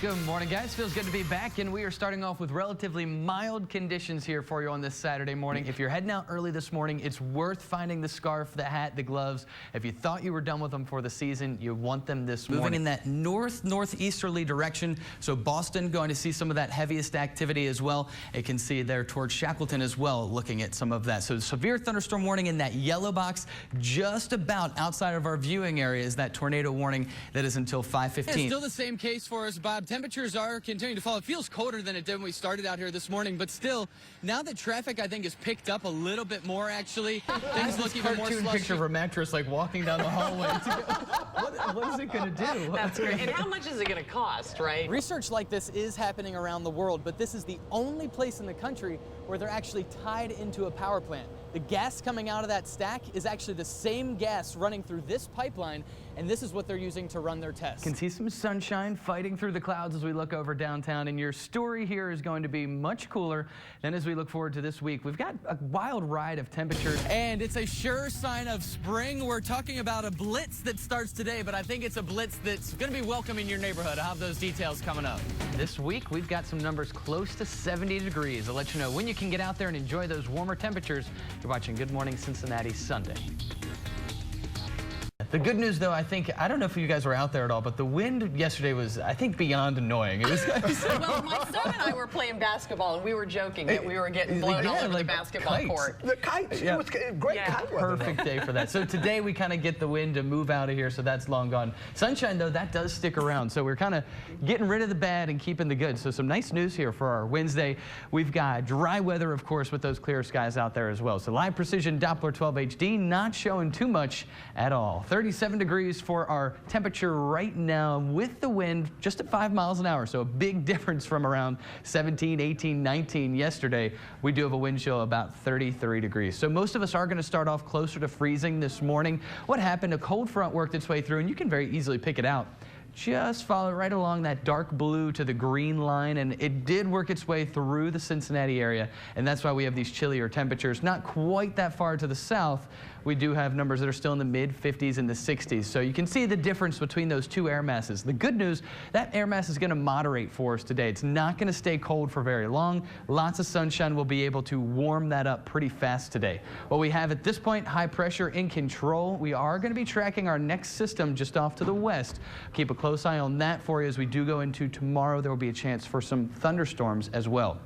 Good morning, guys. Feels good to be back, and we are starting off with relatively mild conditions here for you on this Saturday morning. If you're heading out early this morning, it's worth finding the scarf, the hat, the gloves. If you thought you were done with them for the season, you want them this morning. Moving in that northeasterly direction, so Boston going to see some of that heaviest activity as well. You can see there towards Shackleton as well, looking at some of that. So severe thunderstorm warning in that yellow box, just about outside of our viewing area is that tornado warning that is until 5:15. It's still the same case for us, Bob. Temperatures are continuing to fall. It feels colder than it did when we started out here this morning, but still, now that traffic, I think, has picked up a little bit more, actually. Things look even more slushy. Picture of a mattress, like, walking down the hallway. What is it going to do? That's great. And how much is it going to cost, right? Research like this is happening around the world, but this is the only place in the country where they're actually tied into a power plant. The gas coming out of that stack is actually the same gas running through this pipeline, and this is what they're using to run their tests. Can see some sunshine fighting through the clouds as we look over downtown, and your story here is going to be much cooler than as we look forward to this week. We've got a wild ride of temperatures. And it's a sure sign of spring. We're talking about a blitz that starts today, but I think it's a blitz that's going to be welcome in your neighborhood. I'll have those details coming up. This week, we've got some numbers close to 70 degrees. I'll let you know when you can get out there and enjoy those warmer temperatures. You're watching Good Morning Cincinnati Sunday. The good news, though, I don't know if you guys were out there at all, but the wind yesterday was, I think, beyond annoying. It was well, my son and I were playing basketball, and we were joking that we were getting blown all over the basketball court. The kites, it was great kite weather. Perfect day for that. So today we kind of get the wind to move out of here, so that's long gone. Sunshine, though, that does stick around, so we're kind of getting rid of the bad and keeping the good. So some nice news here for our Wednesday. We've got dry weather, of course, with those clear skies out there as well. So live precision Doppler 12 HD not showing too much at all. 37 degrees for our temperature right now with the wind just at 5 miles an hour. So a big difference from around 17, 18, 19 yesterday. We do have a wind chill about 33 degrees. So most of us are going to start off closer to freezing this morning. What happened? A cold front worked its way through, and you can very easily pick it out. Just follow right along that dark blue to the green line, and it did work its way through the Cincinnati area, and that's why we have these chillier temperatures. Not quite that far to the south. We do have numbers that are still in the mid-50s and the 60s, so you can see the difference between those two air masses. The good news, that air mass is going to moderate for us today. It's not going to stay cold for very long. Lots of sunshine will be able to warm that up pretty fast today. What we have at this point, high pressure in control. We are going to be tracking our next system just off to the west. Keep a close eye on that for you as we do go into tomorrow. There will be a chance for some thunderstorms as well.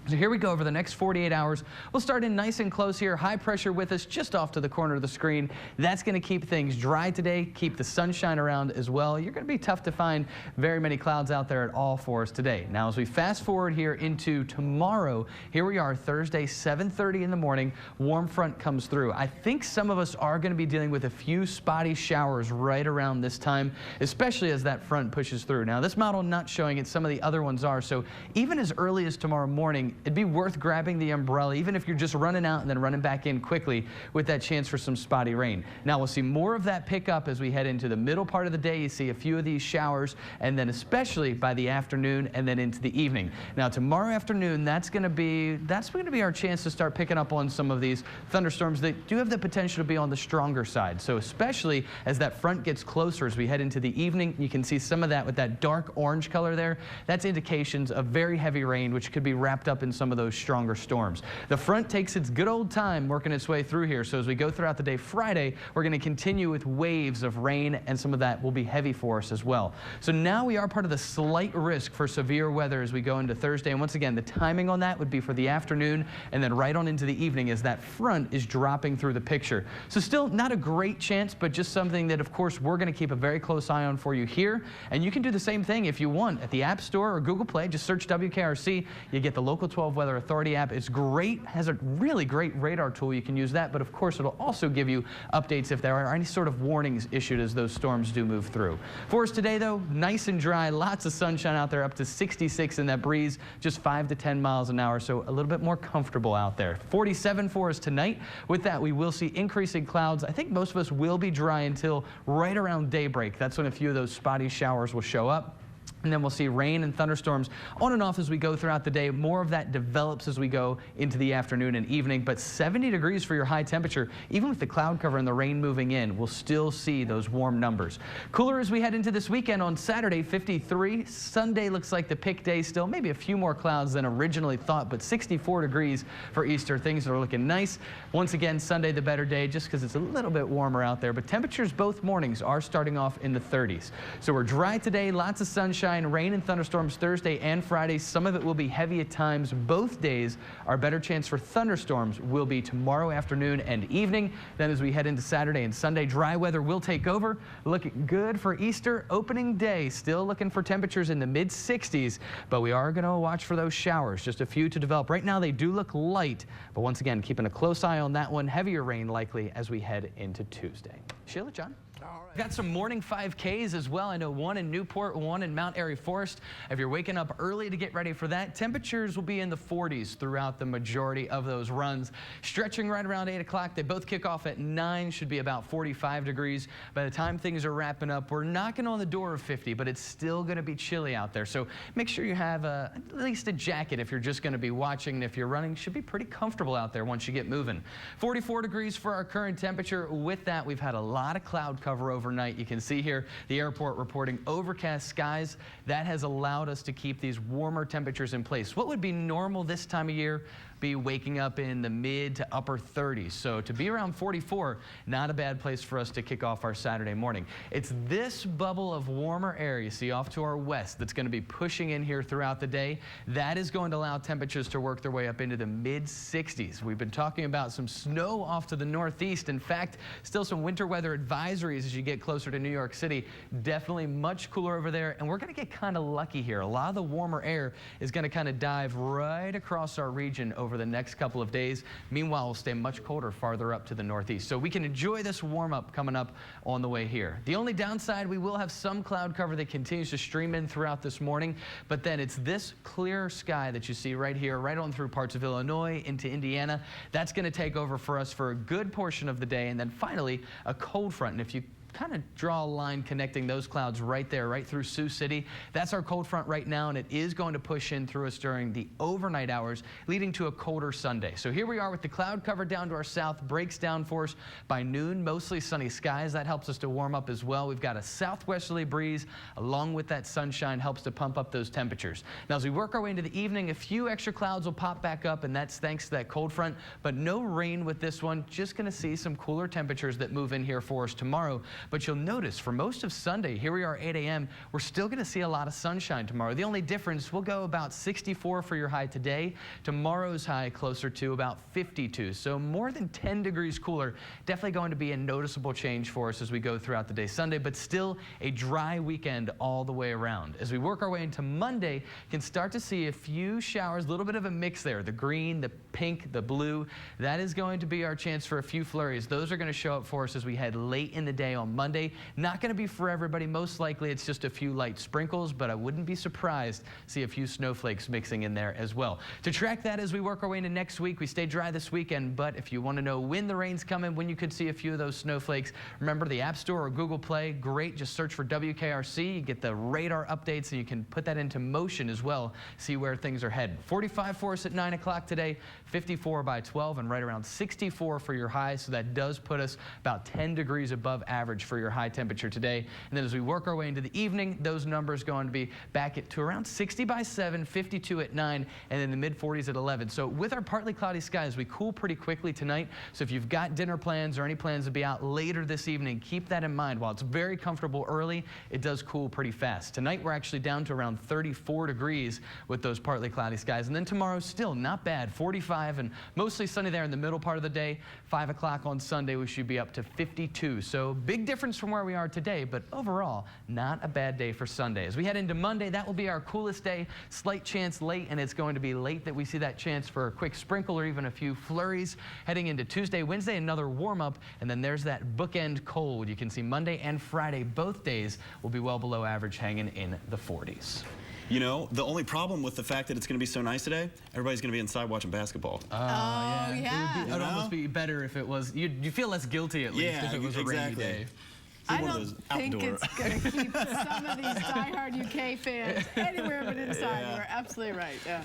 So here we go over the next 48 hours. We'll start in nice and close here. High pressure with us just off to the corner of the screen. That's going to keep things dry today, keep the sunshine around as well. You're going to be tough to find very many clouds out there at all for us today. Now, as we fast forward here into tomorrow, here we are Thursday, 7:30 in the morning. Warm front comes through. I think some of us are going to be dealing with a few spotty showers right around this time, especially as that front pushes through. Now, this model not showing it. Some of the other ones are. So even as early as tomorrow morning, it'd be worth grabbing the umbrella, even if you're just running out and then running back in quickly with that chance for some spotty rain. Now, we'll see more of that pick up as we head into the middle part of the day. You see a few of these showers, and then especially by the afternoon and then into the evening. Now, tomorrow afternoon, that's going to be our chance to start picking up on some of these thunderstorms that do have the potential to be on the stronger side. So especially as that front gets closer as we head into the evening, you can see some of that with that dark orange color there. That's indications of very heavy rain, which could be wrapped up in some of those stronger storms. The front takes its good old time working its way through here. So as we go throughout the day Friday, we're going to continue with waves of rain, and some of that will be heavy for us as well. So now we are part of the slight risk for severe weather as we go into Thursday. And once again, the timing on that would be for the afternoon and then right on into the evening as that front is dropping through the picture. So still not a great chance, but just something that, of course, we're going to keep a very close eye on for you here. And you can do the same thing if you want at the App Store or Google Play. Just search WKRC. You get the Local 12 Weather Authority app. It's great, has a really great radar tool. You can use that, but of course it'll also give you updates if there are any sort of warnings issued as those storms do move through. For us today, though, nice and dry, lots of sunshine out there, up to 66 in that breeze, just 5 to 10 miles an hour, so a little bit more comfortable out there. 47 for us tonight. With that, we will see increasing clouds. I think most of us will be dry until right around daybreak. That's when a few of those spotty showers will show up. And then we'll see rain and thunderstorms on and off as we go throughout the day. More of that develops as we go into the afternoon and evening. But 70 degrees for your high temperature, even with the cloud cover and the rain moving in, we'll still see those warm numbers. Cooler as we head into this weekend. On Saturday, 53. Sunday looks like the pick day still. Maybe a few more clouds than originally thought, but 64 degrees for Easter. Things are looking nice. Once again, Sunday the better day just because it's a little bit warmer out there. But temperatures both mornings are starting off in the 30s. So we're dry today, lots of sunshine. Rain and thunderstorms Thursday and Friday. Some of it will be heavy at times. Both days, our better chance for thunderstorms will be tomorrow afternoon and evening. Then as we head into Saturday and Sunday, dry weather will take over. Looking good for Easter opening day. Still looking for temperatures in the mid 60s, but we are going to watch for those showers. Just a few to develop. Right now they do look light, but once again, keeping a close eye on that one. Heavier rain likely as we head into Tuesday. Sheila, John? Got some morning 5Ks as well. I know one in Newport, one in Mount Airy Forest. If you're waking up early to get ready for that, temperatures will be in the 40s throughout the majority of those runs. Stretching right around 8 o'clock. They both kick off at 9, should be about 45 degrees. By the time things are wrapping up, we're knocking on the door of 50, but it's still going to be chilly out there. So make sure you have at least a jacket if you're just going to be watching. And if you're running, should be pretty comfortable out there once you get moving. 44 degrees for our current temperature. With that, we've had a lot of cloud cover overnight. You can see here the airport reporting overcast skies. That has allowed us to keep these warmer temperatures in place. What would be normal this time of year? Be waking up in the mid to upper 30s. So to be around 44, not a bad place for us to kick off our Saturday morning. It's this bubble of warmer air you see off to our west that's going to be pushing in here throughout the day. That is going to allow temperatures to work their way up into the mid 60s. We've been talking about some snow off to the northeast. In fact, still some winter weather advisories as you get closer to New York City. Definitely much cooler over there. And we're going to get kind of lucky here. A lot of the warmer air is going to kind of dive right across our region over the next couple of days. Meanwhile, we'll stay much colder farther up to the northeast. So we can enjoy this warm up coming up on the way here. The only downside, we will have some cloud cover that continues to stream in throughout this morning, but then it's this clear sky that you see right here, right on through parts of Illinois into Indiana. That's going to take over for us for a good portion of the day. And then finally, a cold front. And if you kind of draw a line connecting those clouds right there, right through Sioux City. That's our cold front right now, and it is going to push in through us during the overnight hours, leading to a colder Sunday. So here we are with the cloud cover down to our south, breaks down for us by noon, mostly sunny skies. That helps us to warm up as well. We've got a southwesterly breeze along with that sunshine, helps to pump up those temperatures. Now, as we work our way into the evening, a few extra clouds will pop back up, and that's thanks to that cold front, but no rain with this one. Just going to see some cooler temperatures that move in here for us tomorrow. But you'll notice for most of Sunday, here we are 8 a.m., we're still going to see a lot of sunshine tomorrow. The only difference, we'll go about 64 for your high today. Tomorrow's high closer to about 52. So more than 10 degrees cooler. Definitely going to be a noticeable change for us as we go throughout the day Sunday, but still a dry weekend all the way around. As we work our way into Monday, you can start to see a few showers, a little bit of a mix there. The green, the pink, the blue. That is going to be our chance for a few flurries. Those are going to show up for us as we head late in the day on Monday. Not going to be for everybody. Most likely it's just a few light sprinkles, but I wouldn't be surprised to see a few snowflakes mixing in there as well. To track that as we work our way into next week, we stay dry this weekend, but if you want to know when the rain's coming, when you could see a few of those snowflakes, remember the App Store or Google Play. Great. Just search for WKRC. You get the radar updates, and you can put that into motion as well, see where things are headed. 45 for us at 9 o'clock today, 54 by 12, and right around 64 for your high, so that does put us about 10 degrees above average for your high temperature today. And then as we work our way into the evening, those numbers going to be back to around 60 by 7, 52 at 9, and then the mid 40s at 11. So with our partly cloudy skies, we cool pretty quickly tonight. So if you've got dinner plans or any plans to be out later this evening, keep that in mind. While it's very comfortable early, it does cool pretty fast. Tonight we're actually down to around 34 degrees with those partly cloudy skies. And then tomorrow still not bad, 45 and mostly sunny there in the middle part of the day. 5 o'clock on Sunday we should be up to 52. So big difference from where we are today, but overall not a bad day for Sunday. As we head into Monday, that will be our coolest day. Slight chance late, and it's going to be late that we see that chance for a quick sprinkle or even a few flurries. Heading into Tuesday, Wednesday, another warm up, and then there's that bookend cold. You can see Monday and Friday, both days will be well below average, hanging in the 40s. You know, the only problem with the fact that it's going to be so nice today, everybody's going to be inside watching basketball. Yeah. It would almost be better if it was, you'd feel less guilty at least if it was a rainy day. I one of don't those think outdoor. it's going to keep some of these diehard UK fans anywhere but inside. Yeah. You're absolutely right. Yeah.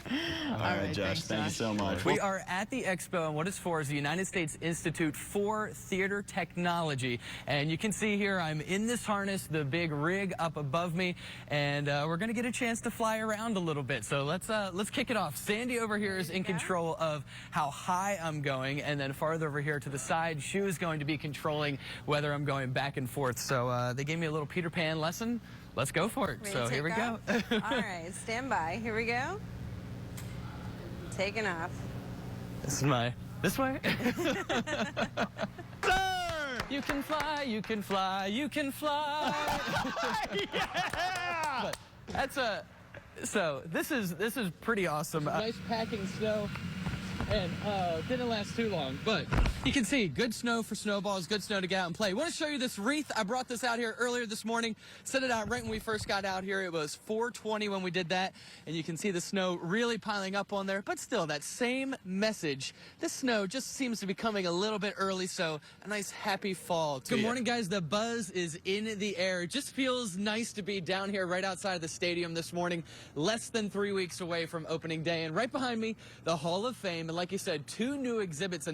All right, Josh. Thanks, Thank you so much. We are at the expo, and what it's for is the United States Institute for Theater Technology. And you can see here I'm in this harness, the big rig up above me, and we're going to get a chance to fly around a little bit. So let's kick it off. Sandy over here is in control of how high I'm going, and then farther over here to the side, Shu is going to be controlling whether I'm going back and forth. So they gave me a little Peter Pan lesson. Let's go for it. Ready So to here we take go. off? All right, stand by. Here we go. Taking off. This way. Sir! You can fly, you can fly, you can fly. Yeah! But that's so this is pretty awesome. Nice packing snow, and didn't last too long, but you can see good snow for snowballs, good snow to get out and play. I want to show you this wreath. I brought this out here earlier this morning, set it out right when we first got out here. It was 4:20 when we did that, and you can see the snow really piling up on there, but still that same message. This snow just seems to be coming a little bit early, so a nice happy fall. Good morning, guys. The buzz is in the air. It just feels nice to be down here right outside of the stadium this morning, less than 3 weeks away from opening day, and right behind me, the Hall of Fame, and like you said, 2 new exhibits in there.